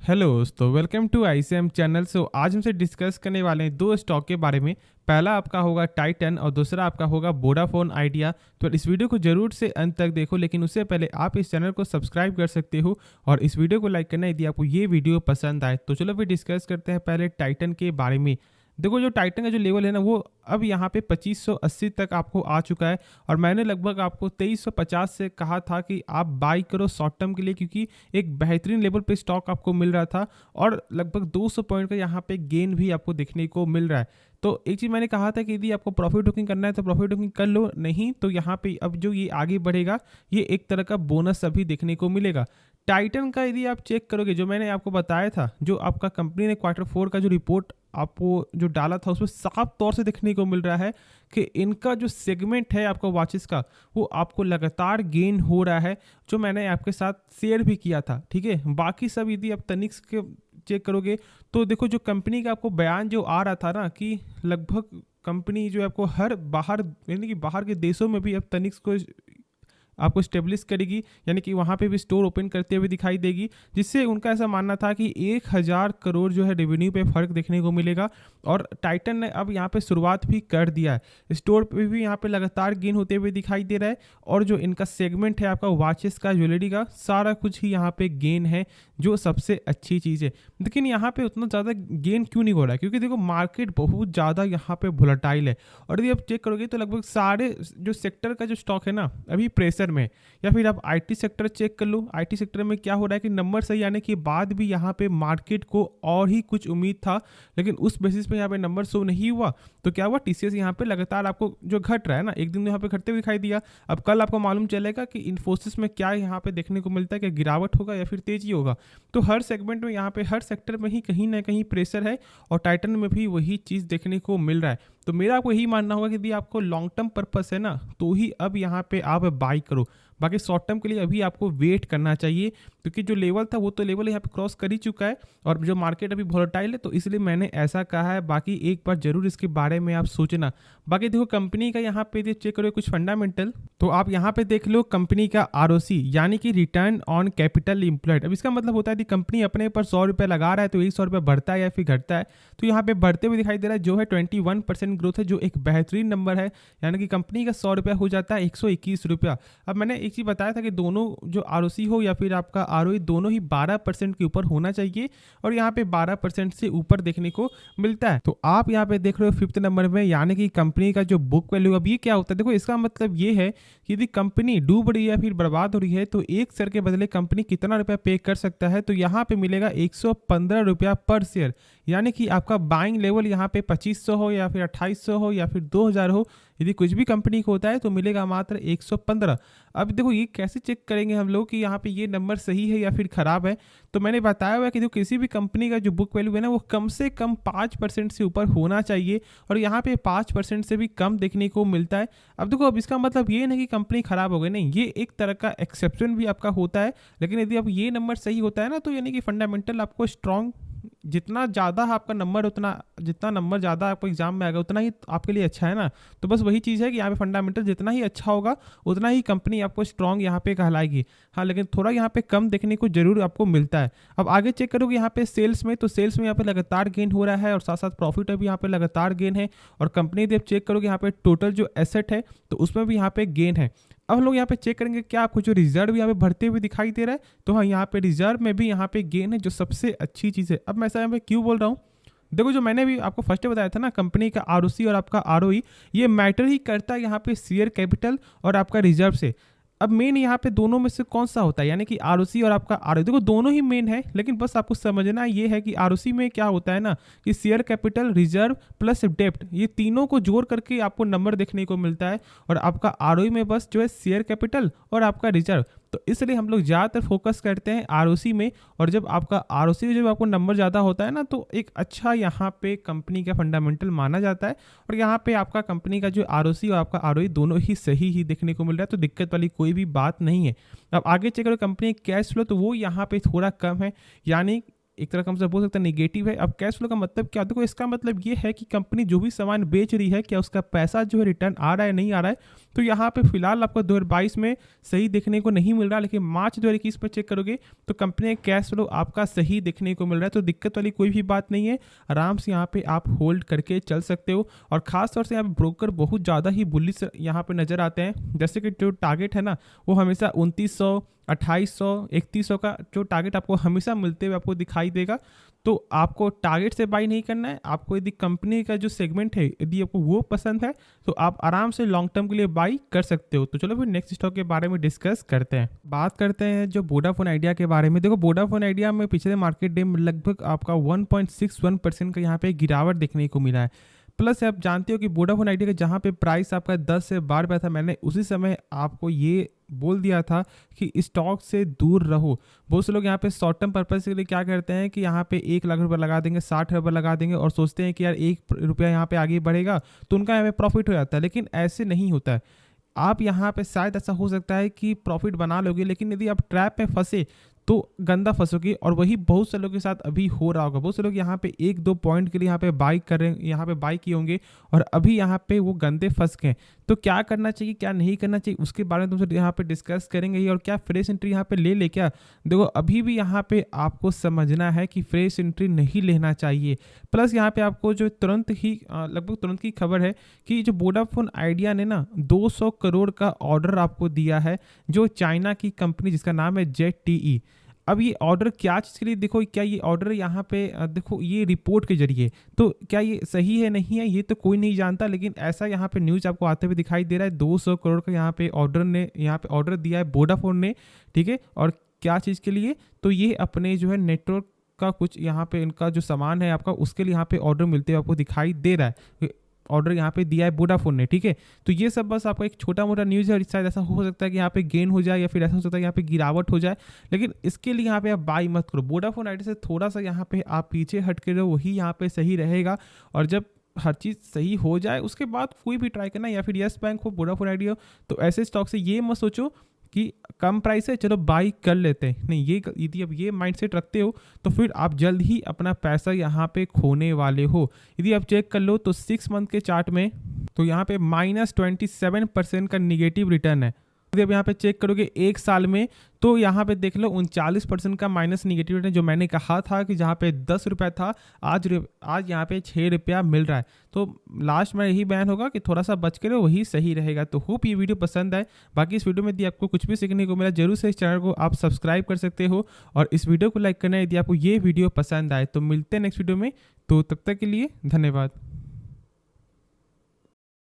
Hello दोस्तों, welcome to ICM channel. आज हमसे डिस्कस करने वाले हैं दो स्टॉक के बारे में। पहला आपका होगा टाइटन और दूसरा आपका होगा वोडाफोन आइडिया। तो इस वीडियो को जरूर से अंत तक देखो, लेकिन उससे पहले आप इस चैनल को सब्सक्राइब कर सकते हो और इस वीडियो को लाइक करना यदि आपको ये वीडियो पसंद आए। तो चलो फिर डिस्कस करते हैं पहले टाइटन के बारे में। देखो, जो टाइटन का जो लेवल है ना, वो अब यहाँ पे 2580 तक आपको आ चुका है और मैंने लगभग आपको 2350 से कहा था कि आप बाई करो शॉर्ट टर्म के लिए, क्योंकि एक बेहतरीन लेवल पे स्टॉक आपको मिल रहा था और लगभग 200 पॉइंट का यहाँ पे गेन भी आपको देखने को मिल रहा है। तो एक चीज़ मैंने कहा था कि यदि आपको प्रॉफिट बुकिंग करना है तो प्रॉफिट बुकिंग कर लो, नहीं तो यहाँ पे अब जो ये आगे बढ़ेगा ये एक तरह का बोनस अभी देखने को मिलेगा। टाइटन का यदि आप चेक करोगे, जो मैंने आपको बताया था, जो आपका कंपनी ने क्वार्टर 4 का जो रिपोर्ट आपको जो डाला था, उसमें साफ तौर से देखने को मिल रहा है कि इनका जो सेगमेंट है आपका वॉचेस का, वो आपको लगातार गेन हो रहा है, जो मैंने आपके साथ शेयर भी किया था। ठीक है, बाकी सब यदि आप तनिक्स के चेक करोगे तो देखो, जो कंपनी का आपको बयान जो आ रहा था ना कि लगभग कंपनी जो आपको हर बाहर यानी कि बाहर के देशों में भी अब तनिक्स को आपको स्टेब्लिश करेगी, यानी कि वहाँ पे भी स्टोर ओपन करते हुए दिखाई देगी, जिससे उनका ऐसा मानना था कि 1000 करोड़ जो है रेवेन्यू पे फ़र्क देखने को मिलेगा। और टाइटन ने अब यहाँ पे शुरुआत भी कर दिया है, स्टोर पे भी यहाँ पे लगातार गेन होते हुए दिखाई दे रहा है और जो इनका सेगमेंट है आपका वॉचेस का, ज्वेलरी का, सारा कुछ ही यहाँ पे गेन है, जो सबसे अच्छी चीज़ है। लेकिन यहाँ पे उतना ज़्यादा गेन क्यों नहीं हो रहा है? क्योंकि देखो, मार्केट बहुत ज़्यादा यहाँ पे वोलेटाइल है और यदि आप चेक करोगे तो लगभग सारे जो सेक्टर का जो स्टॉक है ना, अभी प्रेशर में। या फिर आप आईटी सेक्टर चेक कर लो, आईटी सेक्टर में क्या हो रहा है कि नंबर सही आने के बाद भी यहाँ पे मार्केट को और ही कुछ उम्मीद था, लेकिन उस बेसिस पे यहाँ पे नंबर शो नहीं हुआ। तो क्या हुआ, टीसीएस यहाँ पे लगातार आपको जो घट रहा है ना, एक दिन यहाँ पे घटते हुए दिखाई दिया। अब कल आपको मालूम चलेगा कि इन्फोसिस में क्या यहाँ पे देखने को मिलता है, कि गिरावट होगा या फिर तेजी होगा। तो हर सेगमेंट में यहाँ पे हर सेक्टर में ही कहीं ना कहीं प्रेशर है और टाइटन में भी वही चीज़ देखने को मिल रहा है। तो मेरा आपको यही मानना होगा कि यदि आपको लॉन्ग टर्म पर्पस है ना, तो ही अब यहाँ पे आप बाई करो। बाकी शॉर्ट टर्म के लिए अभी आपको वेट करना चाहिए, क्योंकि जो लेवल था वो तो लेवल यहाँ पे क्रॉस कर ही चुका है और जो मार्केट अभी वोलेटाइल है, तो इसलिए मैंने ऐसा कहा है। बाकी एक बार जरूर इसके बारे में आप सोचना। बाकी देखो, कंपनी का यहाँ पे चेक करो कुछ फंडामेंटल, तो आप यहाँ पे देख लो कंपनी का आरओसी, यानी कि रिटर्न ऑन कैपिटल एम्प्लॉयड। अब इसका मतलब होता है कि कंपनी अपने पर 100 रुपये लगा रहा है तो 100 रुपये बढ़ता है या फिर घटता है, तो यहाँ पे बढ़ते हुए दिखाई दे रहा है, जो है 21% ग्रोथ है, जो एक बेहतरीन नंबर है। यानी कि कंपनी का 100 रुपया हो जाता है 121 रुपया। अब मैंने एक चीज़ बताया था कि दोनों जो आरओसी हो या फिर आपका आरओई, दोनों ही 12% के ऊपर होना चाहिए और यहाँ पे 12% से ऊपर देखने को मिलता है। तो आप यहाँ पे देख रहे हो 5th नंबर में, यानी कि कंपनी का जो बुक वैल्यू। अब ये क्या होता है, देखो इसका मतलब ये है कि यदि कंपनी डूब रही है या फिर बर्बाद हो रही है, तो एक शेयर के बदले कंपनी कितना रुपया पे कर सकता है, तो यहाँ पे मिलेगा 115 रुपया पर शेयर। यानी कि आपका बाइंग लेवल यहाँ पे 2500 हो या फिर 2800 हो या फिर 2000 हो, यदि कुछ भी कंपनी को होता है तो मिलेगा मात्र 115। अब देखो, ये कैसे चेक करेंगे हम लोग कि यहाँ पे ये नंबर सही है या फिर ख़राब है? तो मैंने बताया हुआ है कि जो किसी भी कंपनी का जो बुक वैल्यू है ना, वो कम से कम 5% से ऊपर होना चाहिए और यहाँ पे 5% से भी कम देखने को मिलता है। अब देखो, अब इसका मतलब ये नहीं कि कंपनी ख़राब हो गई, नहीं, ये एक तरह का एक्सेप्शन भी आपका होता है। लेकिन यदि अब ये नंबर सही होता है ना, तो यानी कि फंडामेंटल आपको स्ट्रॉन्ग, जितना ज़्यादा आपका नंबर, उतना जितना नंबर ज़्यादा आपको एग्जाम में आएगा उतना ही आपके लिए अच्छा है ना। तो बस वही चीज़ है कि यहाँ पे फंडामेंटल जितना ही अच्छा होगा उतना ही कंपनी आपको स्ट्रॉन्ग यहाँ पे कहलाएगी। हाँ, लेकिन थोड़ा यहाँ पे कम देखने को जरूर आपको मिलता है। अब आगे चेक करोगे यहाँ पे सेल्स में, तो सेल्स में यहाँ पे लगातार गेन हो रहा है और साथ साथ प्रॉफिट भी यहाँ पे लगातार गेन है। और कंपनी जब चेक करोगे यहाँ पे टोटल जो एसेट है, तो उसमें भी यहाँ पे गेन है। अब हम लोग यहाँ पे चेक करेंगे क्या आपको जो रिजर्व यहाँ पे बढ़ते हुए दिखाई दे रहा है, तो हाँ, यहाँ पे रिजर्व में भी यहाँ पे गेन है, जो सबसे अच्छी चीज़ है। अब मैं ऐसा यहाँ पे क्यों बोल रहा हूँ, देखो, जो मैंने भी आपको फर्स्ट बताया था ना, कंपनी का आरओसी और आपका आरओई, ये मैटर ही करता है यहाँ पे शेयर कैपिटल और आपका रिजर्व से। अब मेन यहाँ पे दोनों में से कौन सा होता है, यानी कि आरओसी और आपका आरओई, देखो दोनों ही मेन है, लेकिन बस आपको समझना ये है कि आरओसी में क्या होता है ना, कि शेयर कैपिटल, रिजर्व प्लस डेप्ट, ये तीनों को जोड़ करके आपको नंबर देखने को मिलता है। और आपका आरओई में बस जो है शेयर कैपिटल और आपका रिजर्व। तो इसलिए हम लोग ज़्यादातर फोकस करते हैं आरओसी में। और जब आपका आरओसी, जब आपको नंबर ज़्यादा होता है ना, तो एक अच्छा यहाँ पे कंपनी का फंडामेंटल माना जाता है। और यहाँ पे आपका कंपनी का जो आरओसी और आपका आरओई दोनों ही सही ही देखने को मिल रहा है, तो दिक्कत वाली कोई भी बात नहीं है। अब आगे चेक करो कंपनी कैश फ्लो, तो वो यहाँ पे थोड़ा कम है, यानी एक तरह का हम सब बोल सकते हैं निगेटिव है। अब कैश फ्लो का मतलब क्या, देखो इसका मतलब ये है कि कंपनी जो भी सामान बेच रही है क्या उसका पैसा जो है रिटर्न आ रहा है नहीं आ रहा है। तो यहाँ पे फिलहाल आपको 2022 में सही देखने को नहीं मिल रहा, लेकिन मार्च 2021 में चेक करोगे तो कंपनी का कैश फ्लो आपका सही देखने को मिल रहा है। तो दिक्कत वाली कोई भी बात नहीं है, आराम से यहाँ पे आप होल्ड करके चल सकते हो। और खास तौर से यहाँ पे ब्रोकर बहुत ज़्यादा ही बुलिश यहाँ पे नजर आते हैं। जैसे कि जो टारगेट है ना वो हमेशा 2900, 2800, 3100 का जो टारगेट आपको हमेशा मिलते हुए आपको दिखाई देगा। तो आपको टारगेट से बाई नहीं करना है, आपको यदि कंपनी का जो सेगमेंट है यदि आपको वो पसंद है तो आप आराम से लॉन्ग टर्म के लिए बाई कर सकते हो। तो चलो फिर नेक्स्ट स्टॉक के बारे में डिस्कस करते हैं। बात करते हैं जो वोडाफोन आइडिया के बारे में। देखो वोडाफोन आइडिया में पिछले मार्केट डे में लगभग आपका 1.61% का यहाँ पे गिरावट देखने को मिला है। प्लस आप जानते हो कि वोडाफोन आइडिया का जहाँ पे प्राइस आपका 10 से 12 रुपया था, मैंने उसी समय आपको ये बोल दिया था कि स्टॉक से दूर रहो। बहुत से लोग यहाँ पे शॉर्ट टर्म पर्पज के लिए क्या करते हैं कि यहाँ पे 1 लाख रुपये लगा देंगे, 60 रुपये लगा देंगे और सोचते हैं कि यार 1 रुपया यहाँ पे आगे बढ़ेगा तो उनका यहाँ पे प्रॉफिट हो जाता है, लेकिन ऐसे नहीं होता है। आप यहाँ पे शायद ऐसा हो सकता है कि प्रॉफिट बना लोगे, लेकिन यदि आप ट्रैप में फंसे तो गंदा फंसोगे। और वही बहुत से लोगों के साथ अभी हो रहा होगा। बहुत से लोग यहाँ पे 1-2 पॉइंट के लिए यहाँ पे बाई कर रहे हैं, यहाँ पे बाई किए होंगे और अभी यहाँ पे वो गंदे फंस गए। तो क्या करना चाहिए क्या नहीं करना चाहिए उसके बारे में तुमसे यहाँ पे डिस्कस करेंगे ही। और क्या फ्रेश एंट्री यहाँ पे ले क्या, देखो अभी भी यहाँ पे आपको समझना है कि फ्रेश एंट्री नहीं लेना चाहिए। प्लस यहाँ पे आपको जो तुरंत ही लगभग तुरंत की खबर है कि जो वोडाफोन आइडिया ने ना 200 करोड़ का ऑर्डर आपको दिया है, जो चाइना की कंपनी जिसका नाम है ZTE। अब ये ऑर्डर क्या चीज़ के लिए, देखो क्या ये ऑर्डर यहाँ पे देखो ये रिपोर्ट के जरिए, तो क्या ये सही है नहीं है ये तो कोई नहीं जानता, लेकिन ऐसा यहाँ पे न्यूज़ आपको आते हुए दिखाई दे रहा है। 200 करोड़ का यहाँ पे ऑर्डर दिया है वोडाफोन ने, ठीक है। और क्या चीज़ के लिए, तो ये अपने जो है नेटवर्क का कुछ यहाँ पे इनका जो सामान है आपका उसके लिए यहाँ पे ऑर्डर मिलते हुए आपको दिखाई दे रहा है। ऑर्डर यहाँ पे दिया है वोडाफोन ने, ठीक है। तो ये सब बस आपका एक छोटा मोटा न्यूज़ है और शायद ऐसा हो सकता है कि यहाँ पे गेन हो जाए या फिर ऐसा हो सकता है कि यहाँ पे गिरावट हो जाए, लेकिन इसके लिए यहाँ पे आप बाई मत करो। वोडाफोन आइडिया से थोड़ा सा यहाँ पे आप पीछे हट के रहो, वही यहाँ पे सही रहेगा। और जब हर चीज़ सही हो जाए उसके बाद कोई भी ट्राई करना, या फिर यस बैंक हो, वोडाफोन आइडिया हो, तो ऐसे स्टॉक से ये मत सोचो कि कम प्राइस है चलो बाई कर लेते हैं, नहीं। ये यदि अब ये माइंडसेट रखते हो तो फिर आप जल्द ही अपना पैसा यहाँ पे खोने वाले हो। यदि आप चेक कर लो तो 6 मंथ के चार्ट में तो यहाँ पे -27% का निगेटिव रिटर्न है। यदि आप यहाँ पे चेक करोगे 1 साल में तो यहाँ पे देख लो 39% का माइनस निगेटिव रिटर्न, जो मैंने कहा था कि जहाँ पे 10 रुपया था आज यहाँ पे 6 रुपया मिल रहा है। तो लास्ट में यही बयान होगा कि थोड़ा सा बच के रहो, वही सही रहेगा। तो होप ये वीडियो पसंद आए। बाकी इस वीडियो में यदि आपको कुछ भी सीखने को मिला जरूर से इस चैनल को आप सब्सक्राइब कर सकते हो और इस वीडियो को लाइक करना है यदि आपको ये वीडियो पसंद आए। तो मिलते हैं नेक्स्ट वीडियो में, तो तब तक के लिए धन्यवाद।